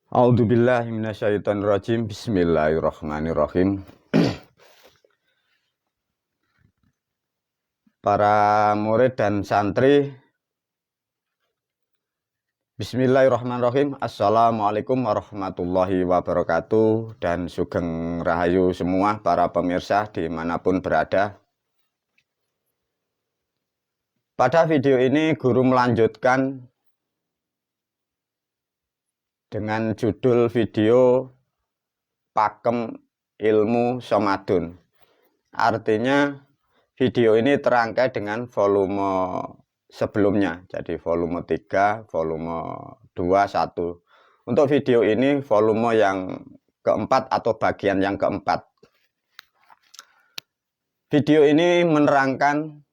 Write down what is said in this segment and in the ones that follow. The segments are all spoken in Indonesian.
A'udzubillahi minasyaitonirrajim. Bismillahirrahmanirrahim. Para murid dan santri, Bismillahirrahmanirrahim. Assalamualaikum warahmatullahi wabarakatuh. Dan sugeng rahayu semua para pemirsa dimanapun berada. Pada video ini guru melanjutkan dengan judul video Pakem Ilmu Somadun. Artinya video ini terangkai dengan volume sebelumnya. Jadi volume 3, volume 2, 1. Untuk video ini volume yang keempat atau bagian yang keempat. Video ini menerangkan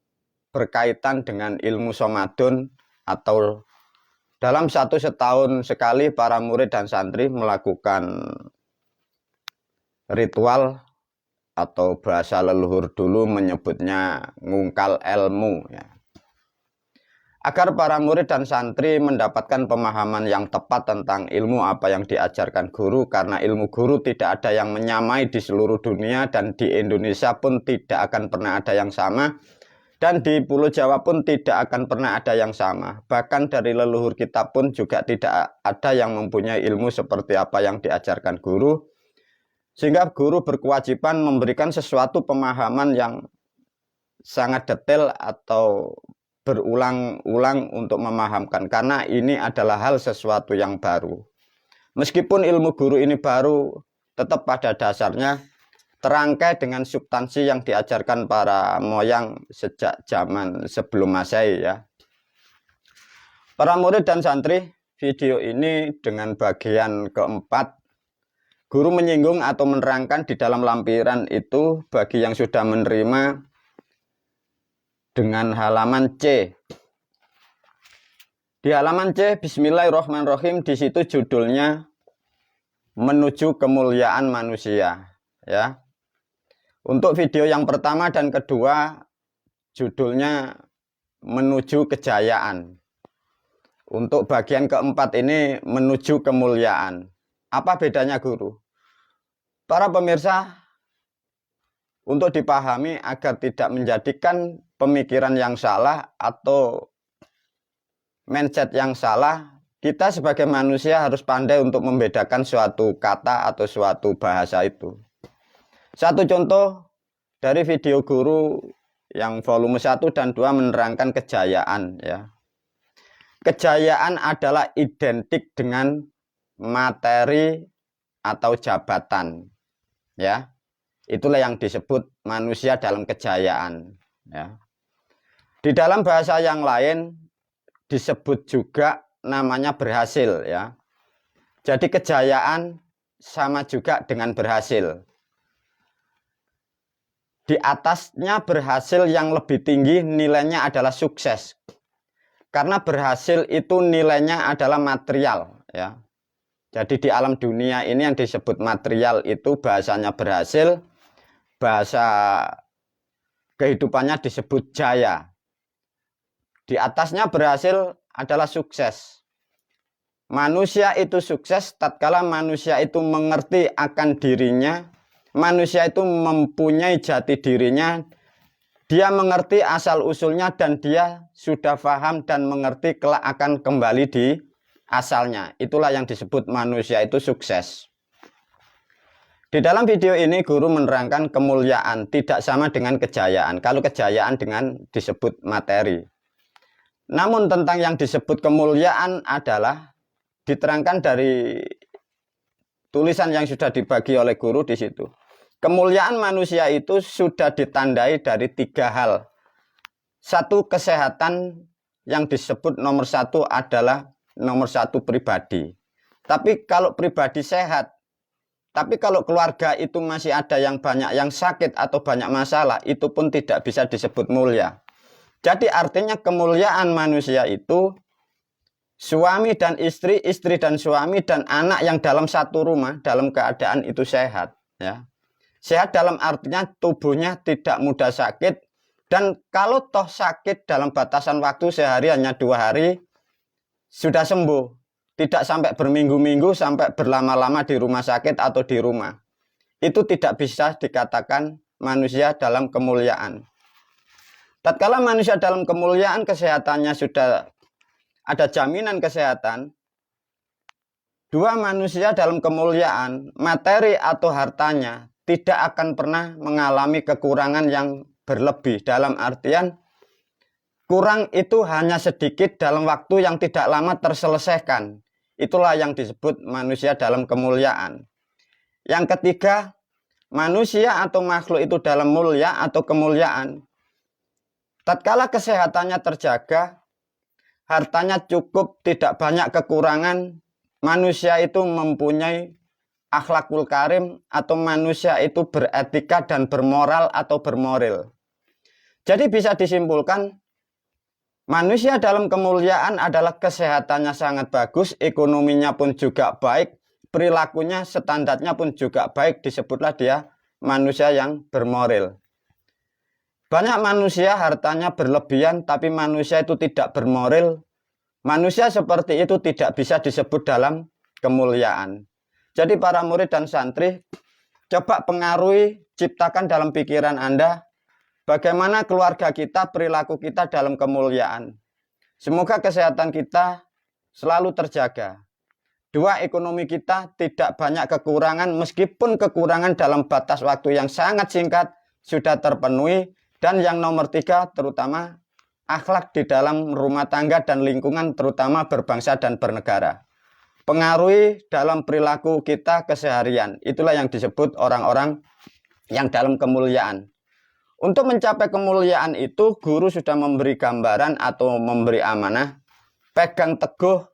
berkaitan dengan ilmu somadun atau dalam 1 setahun sekali para murid dan santri melakukan ritual atau bahasa leluhur dulu menyebutnya ngungkal ilmu ya. Agar para murid dan santri mendapatkan pemahaman yang tepat tentang ilmu apa yang diajarkan guru, karena ilmu guru tidak ada yang menyamai di seluruh dunia dan di Indonesia pun tidak akan pernah ada yang sama. Dan di Pulau Jawa pun tidak akan pernah ada yang sama. Bahkan dari leluhur kita pun juga tidak ada yang mempunyai ilmu seperti apa yang diajarkan guru. Sehingga guru berkewajiban memberikan sesuatu pemahaman yang sangat detail atau berulang-ulang untuk memahamkan. Karena ini adalah hal sesuatu yang baru. Meskipun ilmu guru ini baru, tetap pada dasarnya terangkai dengan substansi yang diajarkan para moyang sejak zaman sebelum Masehi ya. Para murid dan santri, video ini dengan bagian keempat, guru menyinggung atau menerangkan di dalam lampiran itu bagi yang sudah menerima dengan halaman C. Di halaman C, Bismillahirrahmanirrahim, di situ judulnya Menuju Kemuliaan Manusia ya. Untuk video yang pertama dan kedua judulnya Menuju Kejayaan. Untuk bagian keempat ini Menuju Kemuliaan. Apa bedanya guru? Para pemirsa, untuk dipahami agar tidak menjadikan pemikiran yang salah atau mindset yang salah, kita sebagai manusia harus pandai untuk membedakan suatu kata atau suatu bahasa itu. Satu contoh dari video guru yang volume 1 dan 2 menerangkan kejayaan ya. Kejayaan adalah identik dengan materi atau jabatan ya. Itulah yang disebut manusia dalam kejayaan ya. Di dalam bahasa yang lain disebut juga namanya berhasil ya. Jadi kejayaan sama juga dengan berhasil. Di atasnya berhasil yang lebih tinggi nilainya adalah sukses. Karena berhasil itu nilainya adalah material ya. Jadi di alam dunia ini yang disebut material itu bahasanya berhasil, bahasa kehidupannya disebut jaya. Di atasnya berhasil adalah sukses. Manusia itu sukses tatkala manusia itu mengerti akan dirinya. Manusia itu mempunyai jati dirinya, dia mengerti asal-usulnya dan dia sudah paham dan mengerti kelak akan kembali di asalnya. Itulah yang disebut manusia itu sukses. Di dalam video ini guru menerangkan kemuliaan tidak sama dengan kejayaan. Kalau kejayaan dengan disebut materi. Namun tentang yang disebut kemuliaan adalah diterangkan dari tulisan yang sudah dibagi oleh guru di situ. Kemuliaan manusia itu sudah ditandai dari 3 hal. Satu, kesehatan yang disebut nomor 1 adalah nomor 1 pribadi. Tapi kalau pribadi sehat, tapi kalau keluarga itu masih ada yang banyak yang sakit atau banyak masalah, itu pun tidak bisa disebut mulia. Jadi artinya kemuliaan manusia itu suami dan istri, istri dan suami dan anak yang dalam satu rumah dalam keadaan itu sehat ya. Sehat dalam artinya tubuhnya tidak mudah sakit, dan kalau toh sakit dalam batasan waktu sehari hanya 2 hari sudah sembuh. tidak sampai berminggu-minggu, sampai berlama-lama di rumah sakit atau di rumah. Itu tidak bisa dikatakan manusia dalam kemuliaan. Tatkala manusia dalam kemuliaan, kesehatannya sudah ada jaminan kesehatan. Dua manusia dalam kemuliaan, materi atau hartanya tidak akan pernah mengalami kekurangan yang berlebih. Dalam artian, kurang itu hanya sedikit dalam waktu yang tidak lama terselesaikan. Itulah yang disebut manusia dalam kemuliaan. Yang ketiga, manusia atau makhluk itu dalam mulia atau kemuliaan. Tatkala kesehatannya terjaga, hartanya cukup, tidak banyak kekurangan, manusia itu mempunyai akhlakul karim atau manusia itu beretika dan bermoral atau bermoral. Jadi bisa disimpulkan, manusia dalam kemuliaan adalah kesehatannya sangat bagus, ekonominya pun juga baik, perilakunya standarnya pun juga baik, disebutlah dia manusia yang bermoral. Banyak manusia hartanya berlebihan, tapi manusia itu tidak bermoral. Manusia seperti itu tidak bisa disebut dalam kemuliaan. Jadi para murid dan santri, coba pengaruhi, ciptakan dalam pikiran Anda, bagaimana keluarga kita, perilaku kita dalam kemuliaan. Semoga kesehatan kita selalu terjaga. Dua, ekonomi kita tidak banyak kekurangan, meskipun kekurangan dalam batas waktu yang sangat singkat sudah terpenuhi. Dan yang nomor tiga, terutama akhlak di dalam rumah tangga dan lingkungan, terutama berbangsa dan bernegara. Pengaruhi dalam perilaku kita keseharian. Itulah yang disebut orang-orang yang dalam kemuliaan. Untuk mencapai kemuliaan itu, guru sudah memberi gambaran atau memberi amanah. Pegang teguh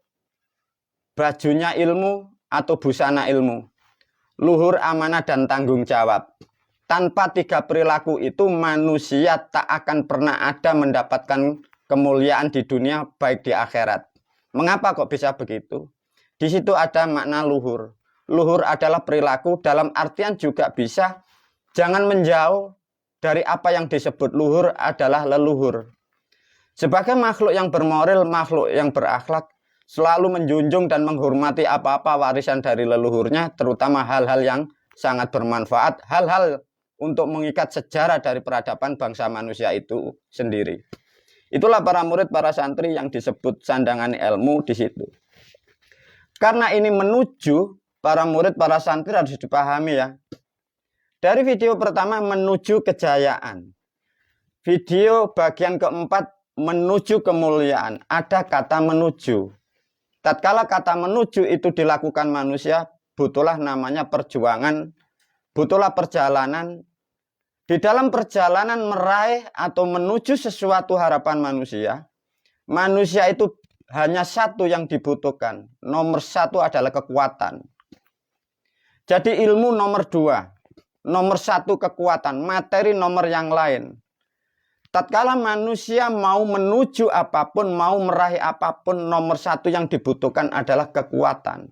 bajunya ilmu atau busana ilmu. Luhur, amanah, dan tanggung jawab. Tanpa tiga perilaku itu, manusia tak akan pernah ada mendapatkan kemuliaan di dunia, baik di akhirat. Mengapa kok bisa begitu? Di situ ada makna luhur. Luhur adalah perilaku, dalam artian juga bisa jangan menjauh dari apa yang disebut luhur adalah leluhur. Sebagai makhluk yang bermoral, makhluk yang berakhlak, selalu menjunjung dan menghormati apa-apa warisan dari leluhurnya, terutama hal-hal yang sangat bermanfaat, hal-hal untuk mengikat sejarah dari peradaban bangsa manusia itu sendiri. Itulah para murid, para santri yang disebut sandangan ilmu di situ. Karena ini menuju, para murid, para santri harus dipahami ya. Dari video pertama menuju kejayaan. Video bagian keempat menuju kemuliaan. Ada kata menuju. Tatkala kata menuju itu dilakukan manusia, butuhlah namanya perjuangan, butuhlah perjalanan. Di dalam perjalanan meraih atau menuju sesuatu harapan manusia, manusia itu hanya satu yang dibutuhkan. Nomor satu adalah kekuatan. Jadi ilmu nomor dua. Nomor satu kekuatan, materi nomor yang lain. Tatkala manusia mau menuju apapun, mau meraih apapun, nomor satu yang dibutuhkan adalah kekuatan.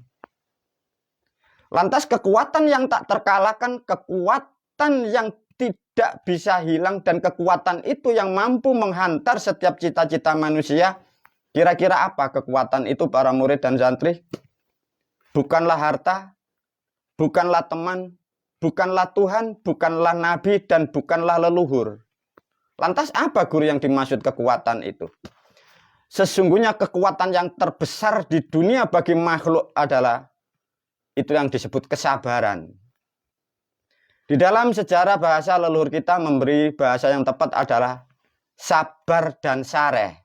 Lantas kekuatan yang tak terkalahkan, kekuatan yang tidak bisa hilang, dan kekuatan itu yang mampu menghantar setiap cita-cita manusia. Kira-kira apa kekuatan itu para murid dan santri? Bukanlah harta, bukanlah teman, bukanlah Tuhan, bukanlah nabi, dan bukanlah leluhur. Lantas apa guru yang dimaksud kekuatan itu? Sesungguhnya kekuatan yang terbesar di dunia bagi makhluk adalah itu yang disebut kesabaran. Di dalam sejarah bahasa leluhur kita memberi bahasa yang tepat adalah sabar dan sareh.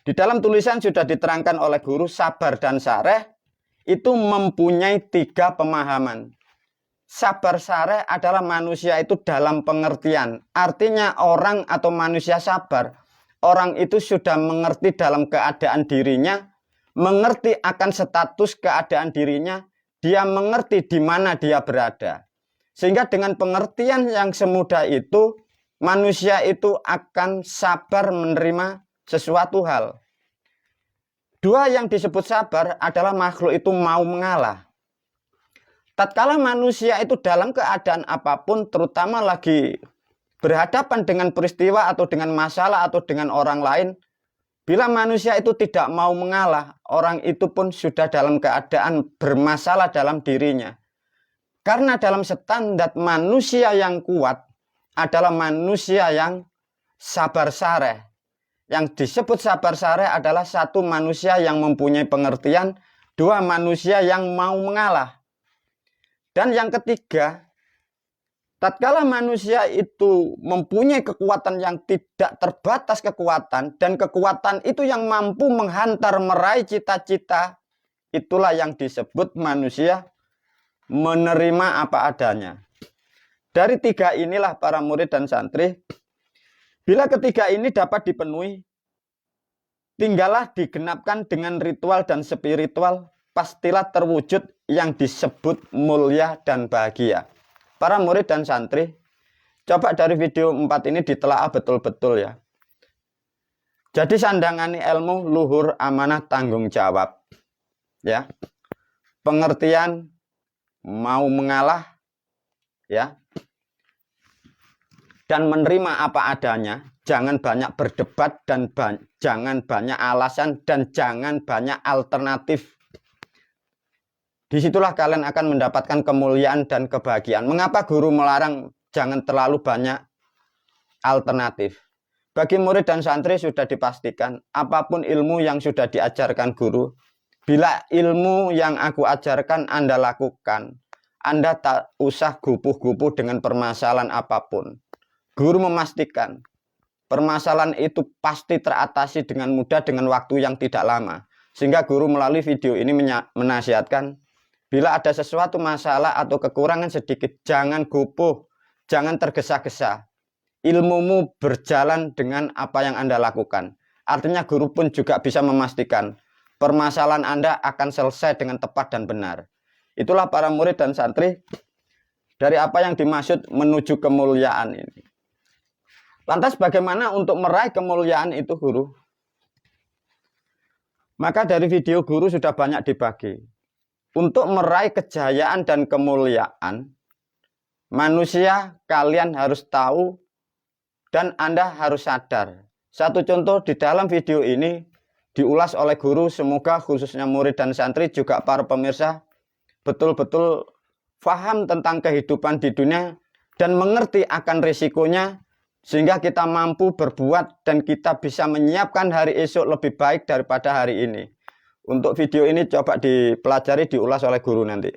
Di dalam tulisan sudah diterangkan oleh guru, sabar dan sareh itu mempunyai tiga pemahaman. Sabar sareh adalah manusia itu dalam pengertian. Artinya orang atau manusia sabar. Orang itu sudah mengerti dalam keadaan dirinya, mengerti akan status keadaan dirinya, dia mengerti di mana dia berada. Sehingga dengan pengertian yang semudah itu, manusia itu akan sabar menerima sesuatu hal. Dua yang disebut sabar adalah makhluk itu mau mengalah. Tatkala manusia itu dalam keadaan apapun, terutama lagi berhadapan dengan peristiwa atau dengan masalah atau dengan orang lain, Bila manusia itu tidak mau mengalah, orang itu pun sudah dalam keadaan bermasalah dalam dirinya. Karena dalam standar manusia yang kuat adalah manusia yang sabar sareh. Yang disebut sabar sareh adalah satu, manusia yang mempunyai pengertian, dua, manusia yang mau mengalah. Dan yang ketiga, tatkala manusia itu mempunyai kekuatan yang tidak terbatas kekuatan, dan kekuatan itu yang mampu menghantar meraih cita-cita, itulah yang disebut manusia menerima apa adanya. Dari tiga inilah para murid dan santri, bila ketiga ini dapat dipenuhi, tinggallah digenapkan dengan ritual dan spiritual, pastilah terwujud yang disebut mulia dan bahagia. Para murid dan santri, coba dari video 4 ini ditelaah betul-betul ya. Jadi sandangan ilmu, luhur, amanah, tanggung jawab. Ya. Pengertian, mau mengalah, ya. Dan menerima apa adanya, jangan banyak berdebat dan jangan banyak alasan dan jangan banyak alternatif. Disitulah kalian akan mendapatkan kemuliaan dan kebahagiaan. Mengapa guru melarang jangan terlalu banyak alternatif? Bagi murid dan santri sudah dipastikan, apapun ilmu yang sudah diajarkan guru, bila ilmu yang aku ajarkan Anda lakukan, Anda tak usah gupuh-gupuh dengan permasalahan apapun. Guru memastikan permasalahan itu pasti teratasi dengan mudah dengan waktu yang tidak lama. Sehingga guru melalui video ini menasihatkan, bila ada sesuatu masalah atau kekurangan sedikit, jangan gupuh, jangan tergesa-gesa. Ilmumu berjalan dengan apa yang Anda lakukan. Artinya guru pun juga bisa memastikan permasalahan Anda akan selesai dengan tepat dan benar. Itulah para murid dan santri dari apa yang dimaksud menuju kemuliaan ini. Lantas bagaimana untuk meraih kemuliaan itu guru? Maka dari video guru sudah banyak dibagi. Untuk meraih kejayaan dan kemuliaan, manusia kalian harus tahu dan Anda harus sadar. Satu contoh di dalam video ini diulas oleh guru, semoga khususnya murid dan santri juga para pemirsa betul-betul paham tentang kehidupan di dunia dan mengerti akan risikonya, sehingga kita mampu berbuat dan kita bisa menyiapkan hari esok lebih baik daripada hari ini. Untuk video ini coba dipelajari, diulas oleh guru nanti.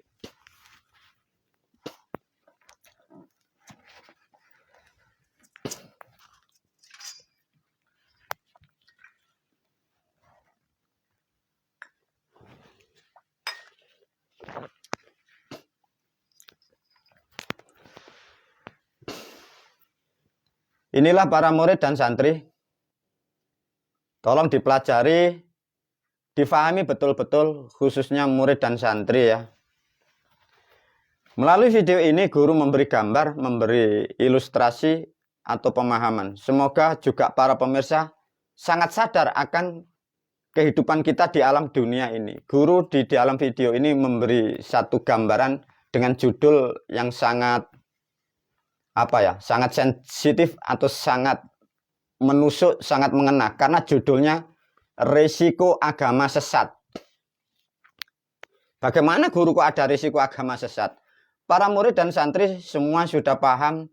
Inilah para murid dan santri. Tolong dipelajari, difahami betul-betul, khususnya murid dan santri ya. Melalui video ini guru memberi gambar, memberi ilustrasi atau pemahaman. Semoga juga para pemirsa sangat sadar akan kehidupan kita di alam dunia ini. Guru di dalam video ini memberi satu gambaran dengan judul yang sangat sangat sensitif atau sangat menusuk, sangat mengena, karena judulnya Risiko Agama Sesat. Bagaimana guru kok ada risiko agama sesat? Para murid dan santri semua sudah paham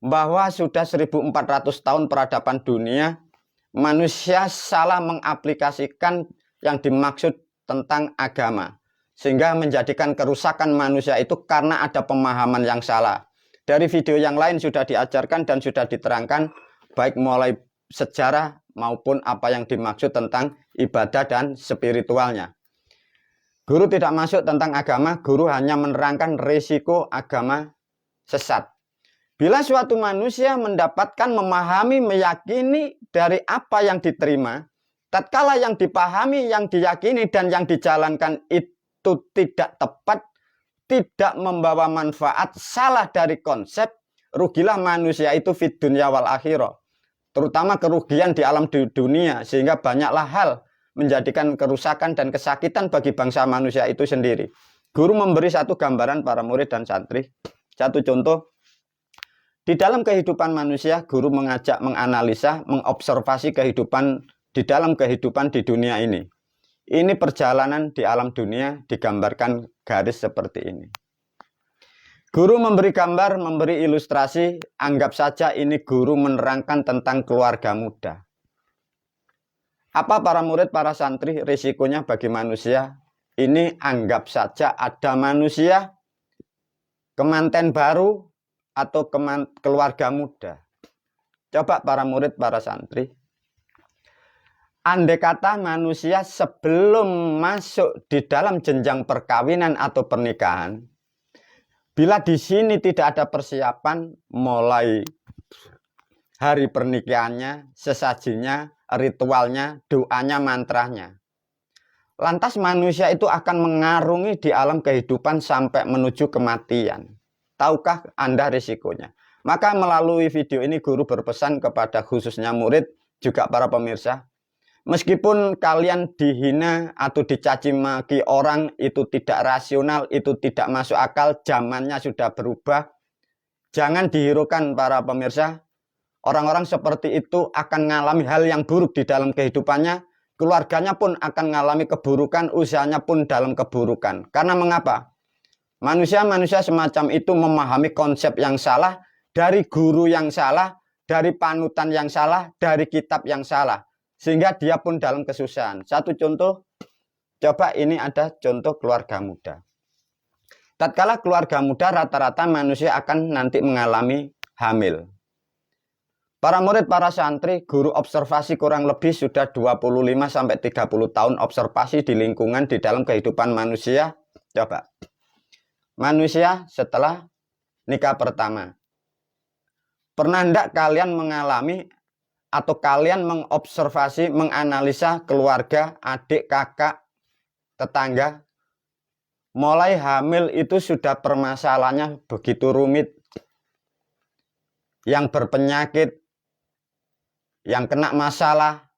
bahwa sudah 1400 tahun peradaban dunia, manusia salah mengaplikasikan yang dimaksud tentang agama, sehingga menjadikan kerusakan manusia itu karena ada pemahaman yang salah. Dari video yang lain sudah diajarkan dan sudah diterangkan, baik mulai sejarah maupun apa yang dimaksud tentang ibadah dan spiritualnya. Guru tidak masuk tentang agama, guru hanya menerangkan risiko agama sesat. Bila suatu manusia mendapatkan, memahami, meyakini dari apa yang diterima, tatkala yang dipahami, yang diyakini, dan yang dijalankan itu tidak tepat, tidak membawa manfaat, salah dari konsep, rugilah manusia itu fid dunya wal akhirah. Terutama kerugian di alam dunia, sehingga banyaklah hal menjadikan kerusakan dan kesakitan bagi bangsa manusia itu sendiri. Guru memberi satu gambaran para murid dan santri. Satu contoh, di dalam kehidupan manusia, guru mengajak menganalisa, mengobservasi kehidupan di dalam kehidupan di dunia ini. Ini perjalanan di alam dunia digambarkan garis seperti ini. Guru memberi gambar, memberi ilustrasi, anggap saja ini guru menerangkan tentang keluarga muda. Apa para murid, para santri, risikonya bagi manusia? Ini anggap saja ada manusia, kemanten baru, atau keluarga muda. Coba para murid, para santri. Andai kata manusia sebelum masuk di dalam jenjang perkawinan atau pernikahan, bila di sini tidak ada persiapan mulai hari pernikahannya, sesajinya, ritualnya, doanya, mantranya, lantas manusia itu akan mengarungi di alam kehidupan sampai menuju kematian. Tahukah Anda risikonya? Maka melalui video ini guru berpesan kepada khususnya murid, juga para pemirsa. Meskipun kalian dihina atau dicaci maki orang, itu tidak rasional, itu tidak masuk akal, zamannya sudah berubah. Jangan dihiraukan para pemirsa. Orang-orang seperti itu akan mengalami hal yang buruk di dalam kehidupannya. Keluarganya pun akan mengalami keburukan, usahanya pun dalam keburukan. Karena mengapa? Manusia-manusia semacam itu memahami konsep yang salah, dari guru yang salah, dari panutan yang salah, dari kitab yang salah. Sehingga dia pun dalam kesusahan. Satu contoh, coba ini ada contoh keluarga muda. Tatkala keluarga muda rata-rata manusia akan nanti mengalami hamil. Para murid, para santri, guru observasi kurang lebih sudah 25-30 tahun observasi di lingkungan di dalam kehidupan manusia. Coba. Manusia setelah nikah pertama. Pernah enggak kalian mengalami atau kalian mengobservasi, menganalisa keluarga, adik, kakak, tetangga, mulai hamil itu sudah permasalahannya begitu rumit, yang berpenyakit, yang kena masalah,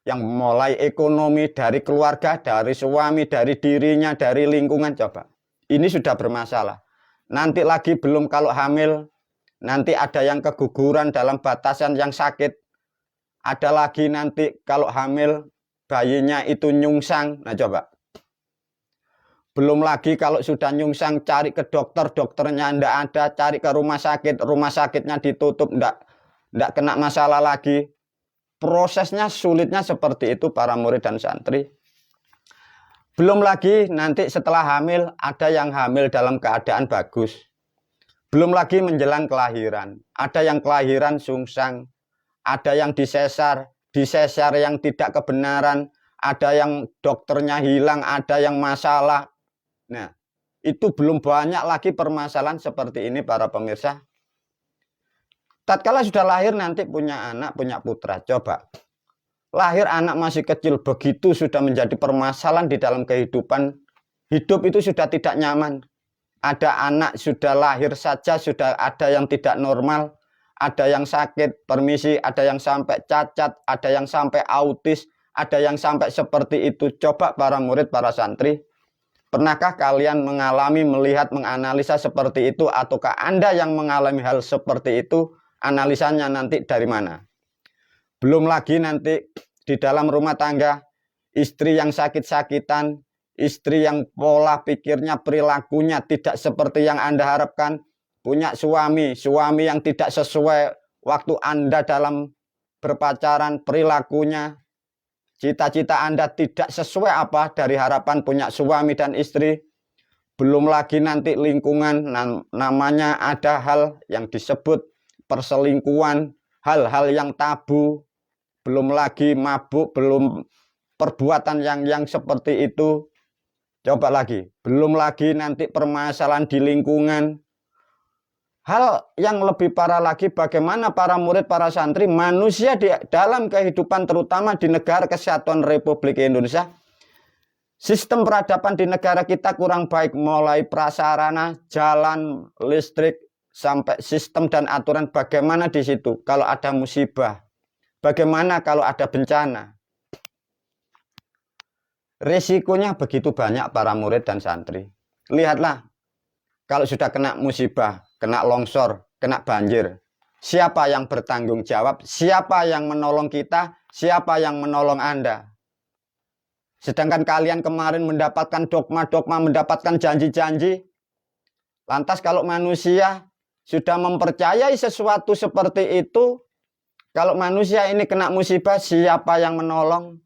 yang mulai ekonomi dari keluarga, dari suami, dari dirinya, dari lingkungan, coba. Ini sudah bermasalah. Nanti lagi belum kalau hamil, nanti ada yang keguguran dalam batasan yang sakit. Ada lagi nanti kalau hamil, bayinya itu nyungsang. Nah coba. Belum lagi kalau sudah nyungsang, cari ke dokter, dokternya enggak ada. Cari ke rumah sakitnya ditutup, enggak kena masalah lagi. Prosesnya sulitnya seperti itu para murid dan santri. Belum lagi nanti setelah hamil, ada yang hamil dalam keadaan bagus. Belum lagi menjelang kelahiran. Ada yang kelahiran sungsang. Ada yang disesar yang tidak kebenaran. Ada yang dokternya hilang, ada yang masalah. Nah, itu belum banyak lagi permasalahan seperti ini para pemirsa. Tatkala sudah lahir nanti punya anak, punya putra. Coba. Lahir anak masih kecil, begitu sudah menjadi permasalahan di dalam kehidupan. Hidup itu sudah tidak nyaman. Ada anak sudah lahir saja, sudah ada yang tidak normal. Ada yang sakit, permisi, ada yang sampai cacat, ada yang sampai autis, ada yang sampai seperti itu. Coba para murid, para santri. Pernahkah kalian mengalami, melihat, menganalisa seperti itu? Ataukah Anda yang mengalami hal seperti itu? Analisanya nanti dari mana? Belum lagi nanti di dalam rumah tangga, istri yang sakit-sakitan, istri yang pola pikirnya, perilakunya tidak seperti yang Anda harapkan. Punya suami yang tidak sesuai waktu Anda dalam berpacaran, perilakunya, cita-cita Anda tidak sesuai apa dari harapan punya suami dan istri. Belum lagi nanti lingkungan, namanya ada hal yang disebut perselingkuhan, hal-hal yang tabu. Belum lagi mabuk, belum perbuatan yang seperti itu. Coba lagi, belum lagi nanti permasalahan di lingkungan. Hal yang lebih parah lagi, bagaimana para murid, para santri, manusia di dalam kehidupan terutama di negara Kesatuan Republik Indonesia. Sistem peradaban di negara kita kurang baik, mulai prasarana, jalan, listrik, sampai sistem dan aturan. Bagaimana di situ kalau ada musibah? Bagaimana kalau ada bencana? Risikonya begitu banyak para murid dan santri. Lihatlah, kalau sudah kena musibah, kena longsor, kena banjir, siapa yang bertanggung jawab? Siapa yang menolong kita? Siapa yang menolong Anda? Sedangkan kalian kemarin mendapatkan dogma-dogma, mendapatkan janji-janji. Lantas kalau manusia sudah mempercayai sesuatu seperti itu, kalau manusia ini kena musibah, siapa yang menolong?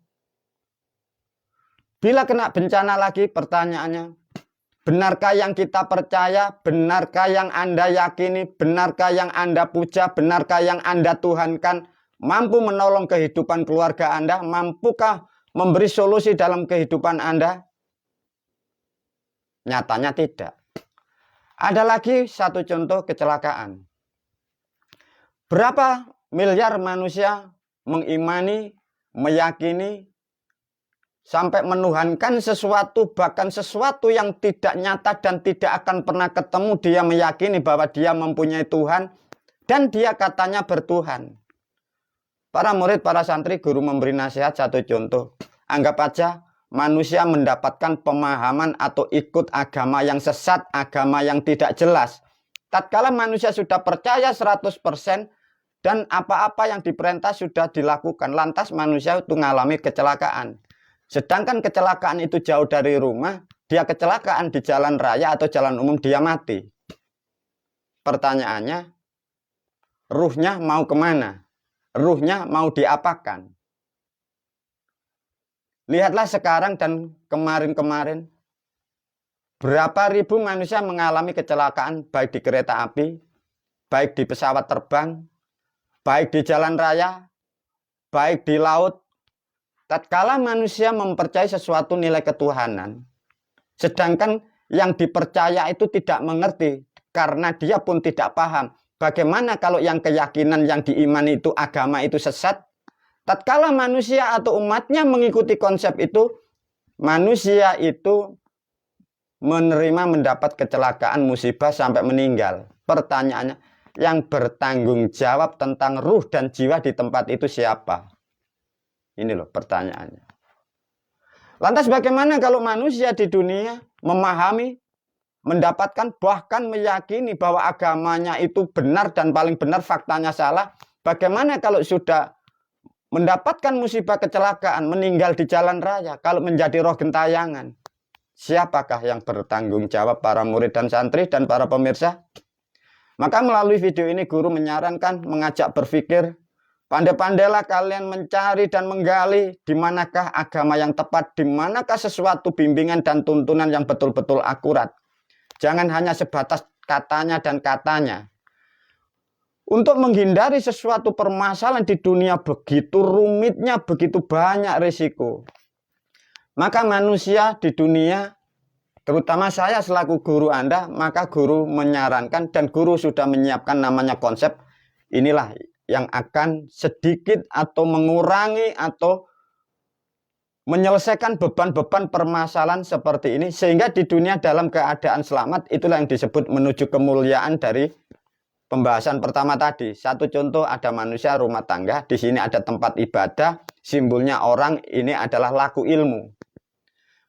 Bila kena bencana lagi, pertanyaannya, benarkah yang kita percaya, benarkah yang Anda yakini, benarkah yang Anda puja, benarkah yang Anda tuhankan, mampu menolong kehidupan keluarga Anda, mampukah memberi solusi dalam kehidupan Anda? Nyatanya tidak. Ada lagi satu contoh kecelakaan. Berapa miliar manusia mengimani, meyakini, sampai menuhankan sesuatu, bahkan sesuatu yang tidak nyata dan tidak akan pernah ketemu, dia meyakini bahwa dia mempunyai Tuhan, dan dia katanya bertuhan. Para murid, para santri, guru memberi nasihat satu contoh. Anggap aja manusia mendapatkan pemahaman atau ikut agama yang sesat, agama yang tidak jelas. Tatkala manusia sudah percaya 100% dan apa-apa yang diperintah sudah dilakukan, lantas manusia itu mengalami kecelakaan. Sedangkan kecelakaan itu jauh dari rumah, dia kecelakaan di jalan raya atau jalan umum, dia mati. Pertanyaannya, ruhnya mau kemana? Ruhnya mau diapakan? Lihatlah sekarang dan kemarin-kemarin, berapa ribu manusia mengalami kecelakaan, baik di kereta api, baik di pesawat terbang, baik di jalan raya, baik di laut. Tatkala manusia mempercayai sesuatu nilai ketuhanan, sedangkan yang dipercaya itu tidak mengerti, karena dia pun tidak paham. Bagaimana kalau yang keyakinan yang diimani itu agama itu sesat? Tatkala manusia atau umatnya mengikuti konsep itu, manusia itu menerima mendapat kecelakaan, musibah sampai meninggal. Pertanyaannya, yang bertanggung jawab tentang ruh dan jiwa di tempat itu siapa? Ini loh pertanyaannya. Lantas bagaimana kalau manusia di dunia memahami, mendapatkan, bahkan meyakini bahwa agamanya itu benar dan paling benar, faktanya salah? Bagaimana kalau sudah mendapatkan musibah kecelakaan, meninggal di jalan raya, kalau menjadi roh gentayangan? Siapakah yang bertanggung jawab, para murid dan santri dan para pemirsa? Maka melalui video ini guru menyarankan, mengajak berpikir, pandai-pandailah kalian mencari dan menggali di manakah agama yang tepat, di manakah sesuatu bimbingan dan tuntunan yang betul-betul akurat. Jangan hanya sebatas katanya dan katanya. Untuk menghindari sesuatu permasalahan di dunia begitu rumitnya, begitu banyak risiko. Maka manusia di dunia, terutama saya selaku guru Anda, maka guru menyarankan dan guru sudah menyiapkan namanya konsep, inilah yang akan sedikit atau mengurangi atau menyelesaikan beban-beban permasalahan seperti ini, sehingga di dunia dalam keadaan selamat. Itulah yang disebut menuju kemuliaan dari pembahasan pertama tadi. Satu contoh, ada manusia rumah tangga, di sini ada tempat ibadah, simbolnya orang, ini adalah laku ilmu.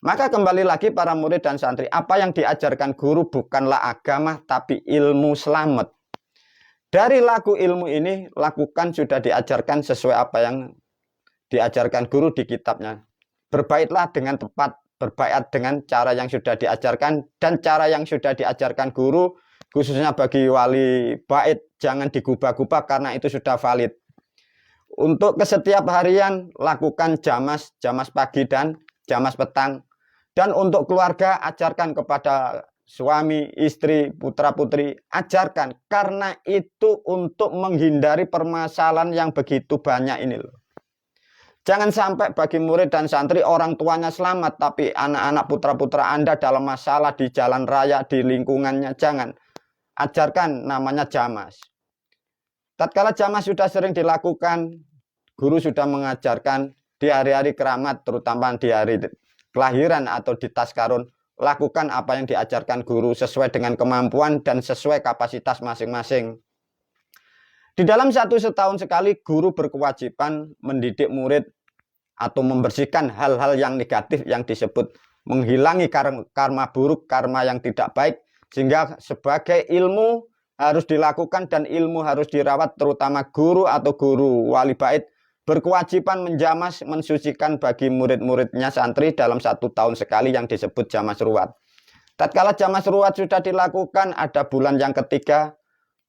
Maka kembali lagi para murid dan santri, apa yang diajarkan guru bukanlah agama, tapi ilmu selamat. Dari laku ilmu ini, lakukan sudah diajarkan sesuai apa yang diajarkan guru di kitabnya. Berbaitlah dengan tepat, berbaiat dengan cara yang sudah diajarkan, dan cara yang sudah diajarkan guru, khususnya bagi wali bait, jangan digubah-gubah karena itu sudah valid. Untuk kesetiap harian, lakukan jamas pagi dan jamas petang. Dan untuk keluarga, ajarkan kepada suami, istri, putra-putri, ajarkan. Karena itu untuk menghindari permasalahan yang begitu banyak ini loh. Jangan sampai bagi murid dan santri orang tuanya selamat, tapi anak-anak putra-putra Anda dalam masalah di jalan raya, di lingkungannya. Jangan. Ajarkan namanya jamas. Tatkala jamas sudah sering dilakukan, guru sudah mengajarkan di hari-hari keramat, terutama di hari kelahiran atau di taskarun, lakukan apa yang diajarkan guru sesuai dengan kemampuan dan sesuai kapasitas masing-masing. Di dalam satu setahun sekali, guru berkewajiban mendidik murid atau membersihkan hal-hal yang negatif yang disebut menghilangi karma buruk, karma yang tidak baik, sehingga sebagai ilmu harus dilakukan dan ilmu harus dirawat, terutama guru atau guru wali bait berkewajiban menjamas mensucikan bagi murid-muridnya santri dalam 1 tahun sekali yang disebut jamas ruwat. Tatkala jamas ruwat sudah dilakukan, ada bulan yang ketiga,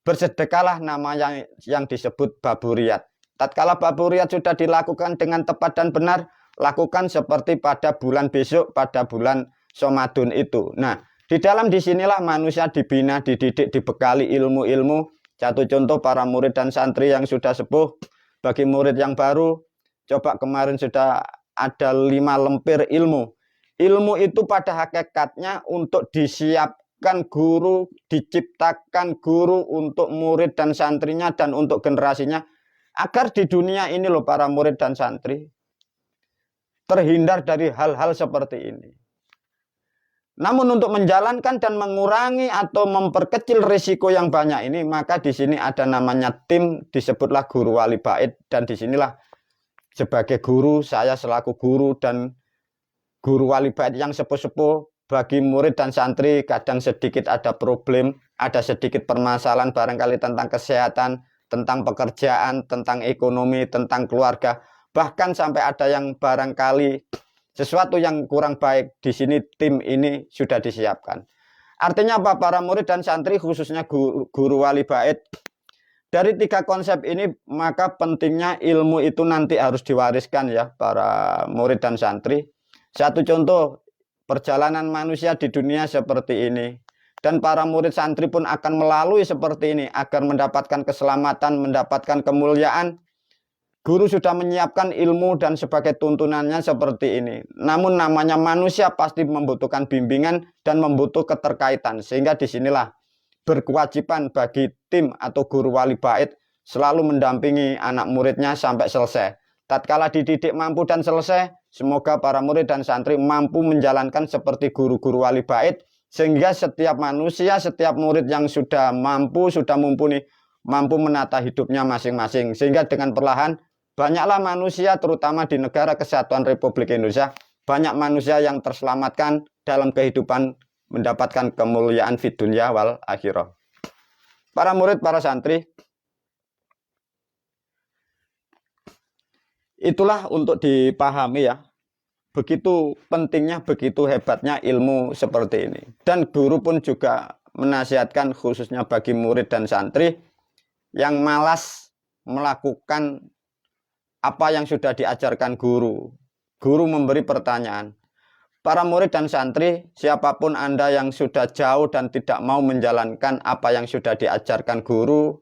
bersedekahlah nama yang disebut baburiat. Tatkala baburiat sudah dilakukan dengan tepat dan benar, lakukan seperti pada bulan besok, pada bulan Somadun itu. Nah, di disinilah manusia dibina, dididik, dibekali ilmu-ilmu. Satu contoh para murid dan santri yang sudah sepuh, bagi murid yang baru, coba kemarin sudah ada 5 lempir ilmu. Ilmu itu pada hakikatnya untuk disiapkan guru, diciptakan guru untuk murid dan santrinya dan untuk generasinya. Agar di dunia ini loh para murid dan santri terhindar dari hal-hal seperti ini. Namun untuk menjalankan dan mengurangi atau memperkecil risiko yang banyak ini, maka di sini ada namanya tim, disebutlah guru wali bait, dan disinilah sebagai guru, saya selaku guru dan guru wali bait yang sepuh-sepuh bagi murid dan santri, kadang sedikit ada problem, ada sedikit permasalahan barangkali tentang kesehatan, tentang pekerjaan, tentang ekonomi, tentang keluarga, bahkan sampai ada yang barangkali sesuatu yang kurang baik. Di sini tim ini sudah disiapkan. Artinya apa para murid dan santri, khususnya guru wali bait, dari 3 konsep ini maka pentingnya ilmu itu nanti harus diwariskan ya para murid dan santri. Satu contoh, perjalanan manusia di dunia seperti ini, dan para murid santri pun akan melalui seperti ini agar mendapatkan keselamatan, mendapatkan kemuliaan. Guru sudah menyiapkan ilmu dan sebagai tuntunannya seperti ini. Namun namanya manusia pasti membutuhkan bimbingan dan membutuhkan keterkaitan. Sehingga disinilah berkewajiban bagi tim atau guru wali bait selalu mendampingi anak muridnya sampai selesai. Tatkala dididik mampu dan selesai, semoga para murid dan santri mampu menjalankan seperti guru-guru wali bait. Sehingga setiap manusia, setiap murid yang sudah mampu, sudah mumpuni, mampu menata hidupnya masing-masing. Sehingga dengan perlahan, banyaklah manusia terutama di negara kesatuan Republik Indonesia, banyak manusia yang terselamatkan dalam kehidupan mendapatkan kemuliaan fid dunya wal akhirah. Para murid, para santri, itulah untuk dipahami ya. Begitu pentingnya, begitu hebatnya ilmu seperti ini. Dan guru pun juga menasihatkan khususnya bagi murid dan santri yang malas melakukan apa yang sudah diajarkan guru. Guru memberi pertanyaan. Para murid dan santri, siapapun Anda yang sudah jauh dan tidak mau menjalankan apa yang sudah diajarkan guru,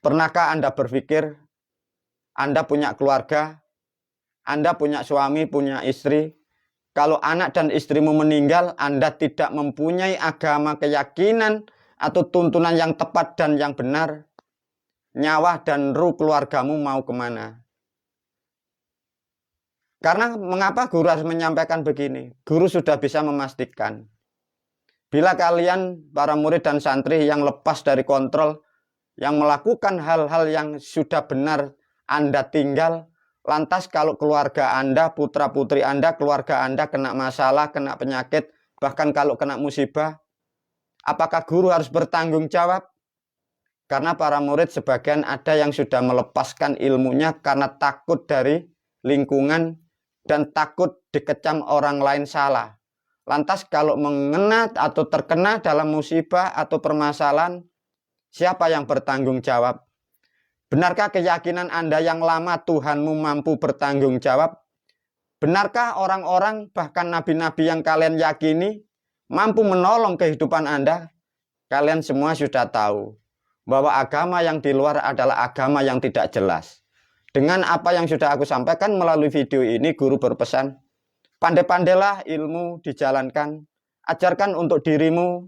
pernahkah Anda berpikir Anda punya keluarga, Anda punya suami, punya istri? Kalau anak dan istrimu meninggal, Anda tidak mempunyai agama, keyakinan, atau tuntunan yang tepat dan yang benar, nyawa dan ruh keluargamu mau kemana? Karena mengapa guru harus menyampaikan begini? Guru sudah bisa memastikan. Bila kalian para murid dan santri yang lepas dari kontrol, yang melakukan hal-hal yang sudah benar Anda tinggal, lantas kalau keluarga Anda, putra-putri Anda, keluarga Anda kena masalah, kena penyakit, bahkan kalau kena musibah, apakah guru harus bertanggung jawab? Karena para murid sebagian ada yang sudah melepaskan ilmunya karena takut dari lingkungan dan takut dikecam orang lain salah. Lantas kalau mengena atau terkena dalam musibah atau permasalahan, siapa yang bertanggung jawab? Benarkah keyakinan Anda yang lama Tuhanmu mampu bertanggung jawab? Benarkah orang-orang bahkan nabi-nabi yang kalian yakini mampu menolong kehidupan Anda? Kalian semua sudah tahu bahwa agama yang di luar adalah agama yang tidak jelas. Dengan apa yang sudah aku sampaikan melalui video ini, guru berpesan, pandai-pandailah ilmu dijalankan, ajarkan untuk dirimu,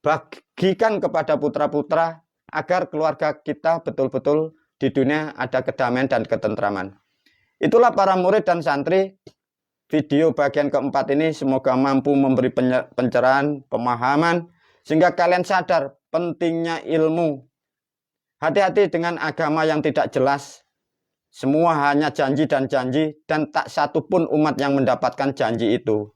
bagikan kepada putra-putra, agar keluarga kita betul-betul di dunia ada kedamaian dan ketentraman. Itulah para murid dan santri, video bagian keempat ini semoga mampu memberi pencerahan, pemahaman, sehingga kalian sadar pentingnya ilmu. Hati-hati dengan agama yang tidak jelas. Semua hanya janji dan janji, dan tak satu pun umat yang mendapatkan janji itu.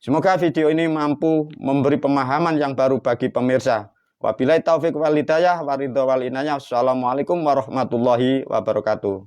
Semoga video ini mampu memberi pemahaman yang baru bagi pemirsa. Wabillahi taufik wal hidayah, waridho wal inayah. Wassalamualaikum warahmatullahi wabarakatuh.